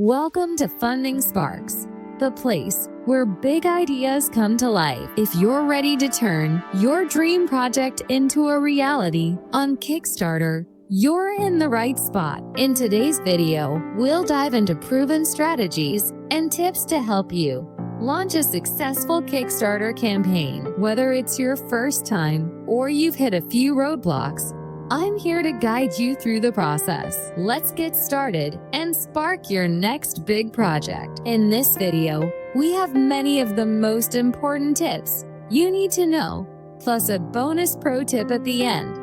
Welcome to Funding Sparks, the place where big ideas come to life. If you're ready to turn your dream project into a reality on Kickstarter, you're in the right spot. In today's video, we'll dive into proven strategies and tips to help you launch a successful Kickstarter campaign. Whether it's your first time or you've hit a few roadblocks, I'm here to guide you through the process. Let's get started and spark your next big project. In this video, we have many of the most important tips you need to know, plus a bonus pro tip at the end.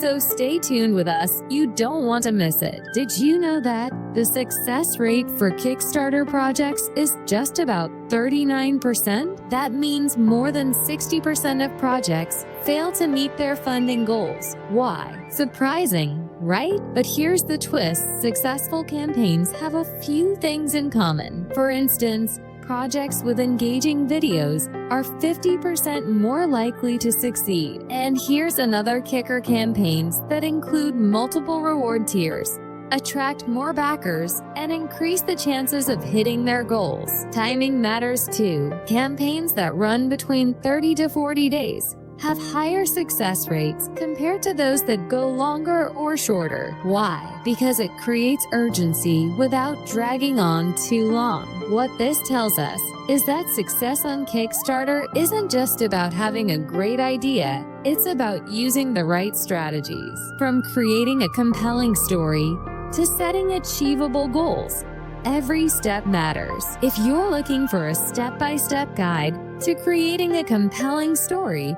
So stay tuned with us, you don't want to miss it. Did you know that the success rate for Kickstarter projects is just about 39%? That means more than 60% of projects fail to meet their funding goals. Why? Surprising, right? But here's the twist. Successful campaigns have a few things in common. For instance, projects with engaging videos are 50% more likely to succeed. And here's another kicker: campaigns that include multiple reward tiers attract more backers and increase the chances of hitting their goals. Timing matters too. Campaigns that run between 30 to 40 days have higher success rates compared to those that go longer or shorter. Why? Because it creates urgency without dragging on too long. What this tells us is that success on Kickstarter isn't just about having a great idea, it's about using the right strategies. From creating a compelling story to setting achievable goals, every step matters. If you're looking for a step-by-step guide to creating a compelling story,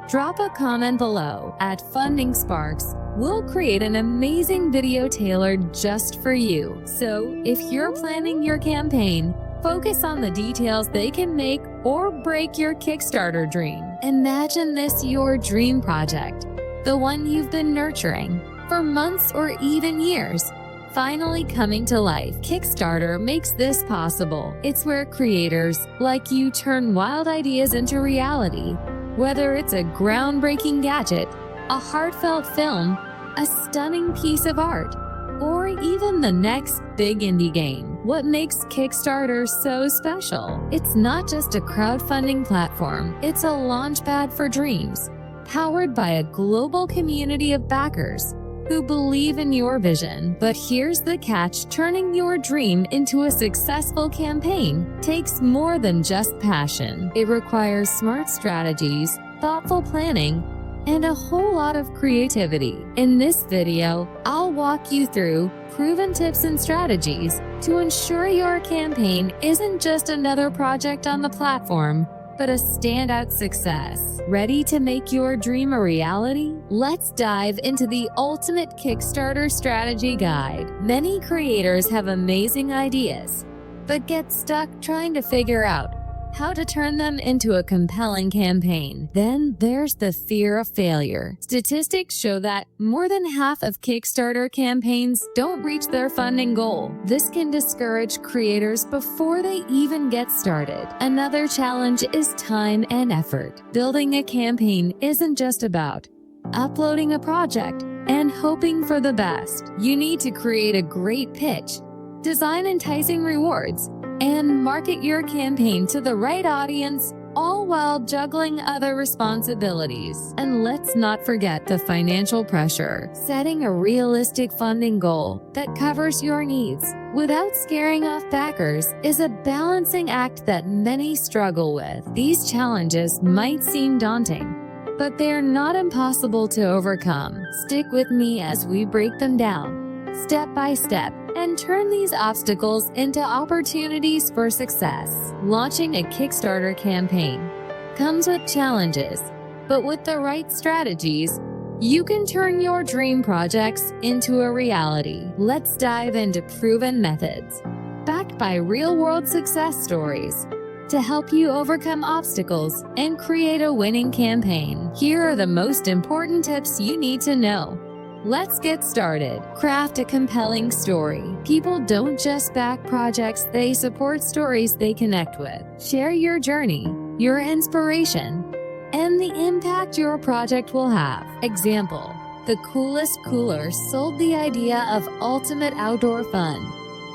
drop a comment below. At Funding Sparks, we'll create an amazing video tailored just for you. So, if you're planning your campaign, focus on the details they can make or break your Kickstarter dream. Imagine this your dream project, the one you've been nurturing for months or even years, finally coming to life. Kickstarter makes this possible. It's where creators like you turn wild ideas into reality. Whether it's a groundbreaking gadget, a heartfelt film, a stunning piece of art, or even the next big indie game. What makes Kickstarter so special? It's not just a crowdfunding platform, it's a launchpad for dreams, powered by a global community of backers who believe in your vision. But here's the catch: turning your dream into a successful campaign takes more than just passion. It requires smart strategies, thoughtful planning, and a whole lot of creativity. In this video, I'll walk you through proven tips and strategies to ensure your campaign isn't just another project on the platform, but a standout success. Ready to make your dream a reality? Let's dive into the ultimate Kickstarter strategy guide. Many creators have amazing ideas, but get stuck trying to figure out how to turn them into a compelling campaign. Then there's the fear of failure. Statistics show that more than half of Kickstarter campaigns don't reach their funding goal. This can discourage creators before they even get started. Another challenge is time and effort. Building a campaign isn't just about uploading a project and hoping for the best. You need to create a great pitch, design enticing rewards, and market your campaign to the right audience, all while juggling other responsibilities. And let's not forget the financial pressure. Setting a realistic funding goal that covers your needs without scaring off backers is a balancing act that many struggle with. These challenges might seem daunting, but they're not impossible to overcome. Stick with me as we break them down, step by step, and turn these obstacles into opportunities for success. Launching a Kickstarter campaign comes with challenges, but with the right strategies, you can turn your dream projects into a reality. Let's dive into proven methods, backed by real-world success stories, to help you overcome obstacles and create a winning campaign. Here are the most important tips you need to know. Let's get started. Craft a compelling story. People don't just back projects, they support stories they connect with. Share your journey, your inspiration, and the impact your project will have. Example: the coolest cooler sold the idea of ultimate outdoor fun,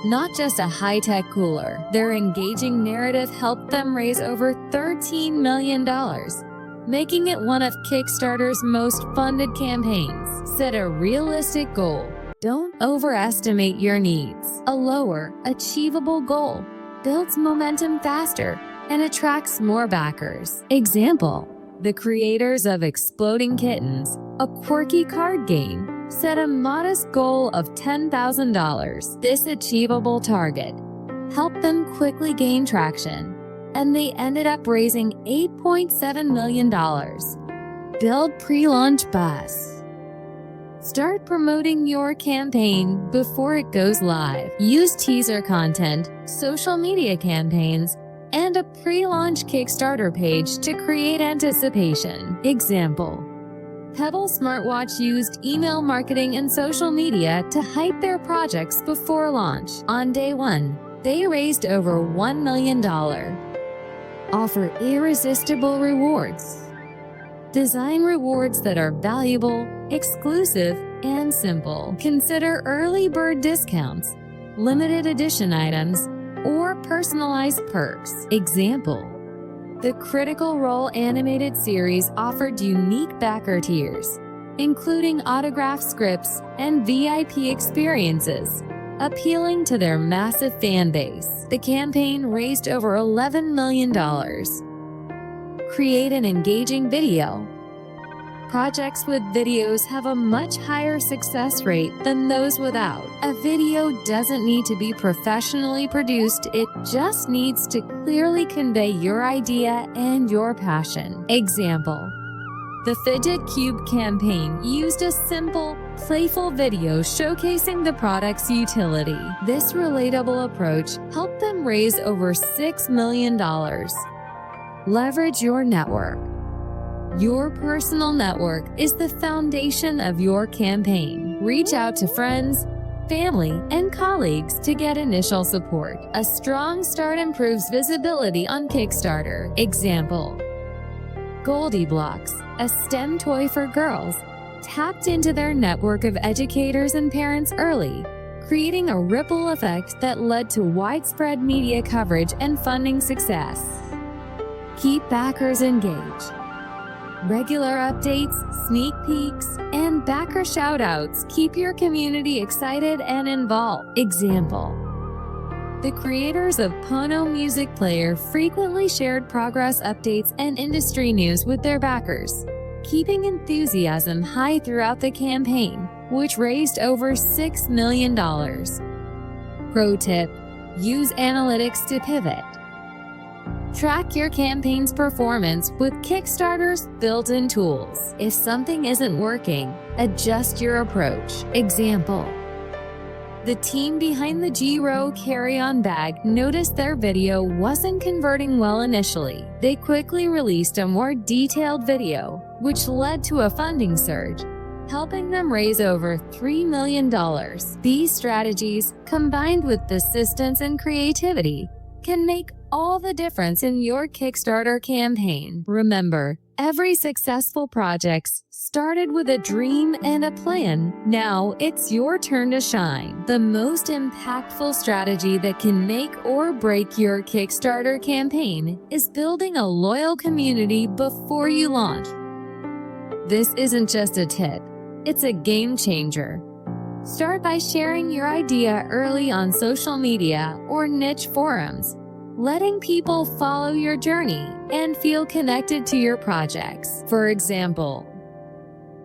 not just a high-tech cooler. Their engaging narrative helped them raise over $13 million, making it one of Kickstarter's most funded campaigns. Set a realistic goal. Don't overestimate your needs. A lower, achievable goal builds momentum faster and attracts more backers. Example: the creators of Exploding Kittens, a quirky card game, set a modest goal of $10,000. This achievable target helped them quickly gain traction, and they ended up raising $8.7 million. Build pre-launch buzz. Start promoting your campaign before it goes live. Use teaser content, social media campaigns, and a pre-launch Kickstarter page to create anticipation. Example: Pebble smartwatch used email marketing and social media to hype their projects before launch. On day 1, they raised over $1 million. Offer irresistible rewards. Design rewards that are valuable, exclusive, and simple. Consider early bird discounts, limited edition items, or personalized perks. Example: the Critical Role animated series offered unique backer tiers, including autographed scripts and VIP experiences, appealing to their massive fan base. The campaign raised over $11 million. Create an engaging video. Projects with videos have a much higher success rate than those without. A video doesn't need to be professionally produced, it just needs to clearly convey your idea and your passion. Example: the Fidget Cube campaign used a simple, playful video showcasing the product's utility. This relatable approach helped them raise over $6 million. Leverage your network. Your personal network is the foundation of your campaign. Reach out to friends, family, and colleagues to get initial support. A strong start improves visibility on Kickstarter. Example: Goldie Blocks, a STEM toy for girls, tapped into their network of educators and parents early, creating a ripple effect that led to widespread media coverage and funding success. Keep backers engaged. Regular updates, sneak peeks, and backer shoutouts keep your community excited and involved. Example: the creators of Pono Music Player frequently shared progress updates and industry news with their backers, keeping enthusiasm high throughout the campaign, which raised over $6 million. Pro tip: use analytics to pivot. Track your campaign's performance with Kickstarter's built-in tools. If something isn't working, adjust your approach. Example: the team behind the G-Row carry-on bag noticed their video wasn't converting well initially. They quickly released a more detailed video, which led to a funding surge, helping them raise over $3 million. These strategies, combined with persistence and creativity, can make all the difference in your Kickstarter campaign. Remember, every successful project started with a dream and a plan. Now it's your turn to shine. The most impactful strategy that can make or break your Kickstarter campaign is building a loyal community before you launch. This isn't just a tip, it's a game changer. Start by sharing your idea early on social media or niche forums, letting people follow your journey and feel connected to your projects. For example,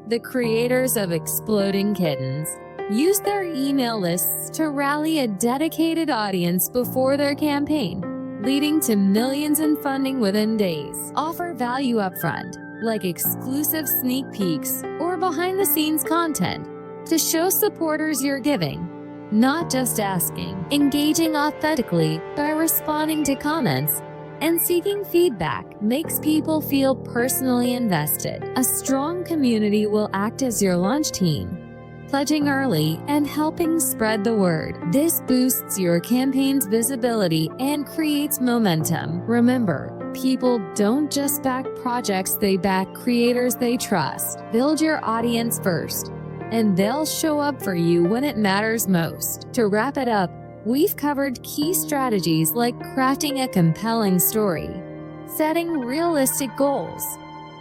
the creators of Exploding Kittens used their email lists to rally a dedicated audience before their campaign, leading to millions in funding within days. Offer value upfront, like exclusive sneak peeks or behind-the-scenes content, to show supporters you're giving, not just asking. Engaging authentically by responding to comments and seeking feedback makes people feel personally invested. A strong community will act as your launch team, pledging early and helping spread the word. This boosts your campaign's visibility and creates momentum. Remember, people don't just back projects, they back creators they trust. Build your audience first, and they'll show up for you when it matters most. To wrap it up, We've covered key strategies like crafting a compelling story, setting realistic goals,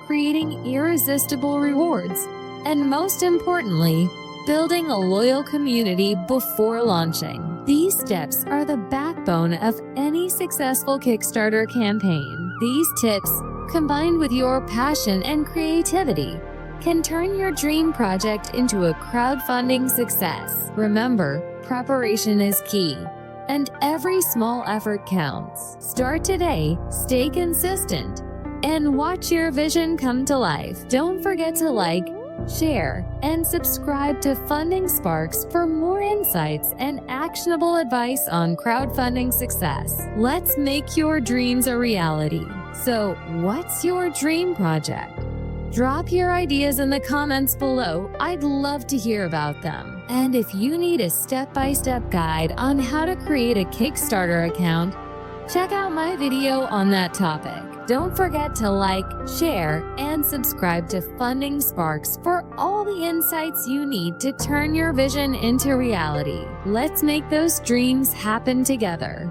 creating irresistible rewards, and most importantly, building a loyal community before launching. These steps are the backbone of any successful Kickstarter campaign. These tips, combined with your passion and creativity, can turn your dream project into a crowdfunding success. Remember, preparation is key, and every small effort counts. Start today, stay consistent, and watch your vision come to life. Don't forget to like, share, and subscribe to Funding Sparks for more insights and actionable advice on crowdfunding success. Let's make your dreams a reality. So, what's your dream project? Drop your ideas in the comments below. I'd love to hear about them. And if you need a step-by-step guide on how to create a Kickstarter account, check out my video on that topic. Don't forget to like, share, and subscribe to Funding Sparks for all the insights you need to turn your vision into reality. Let's make those dreams happen together.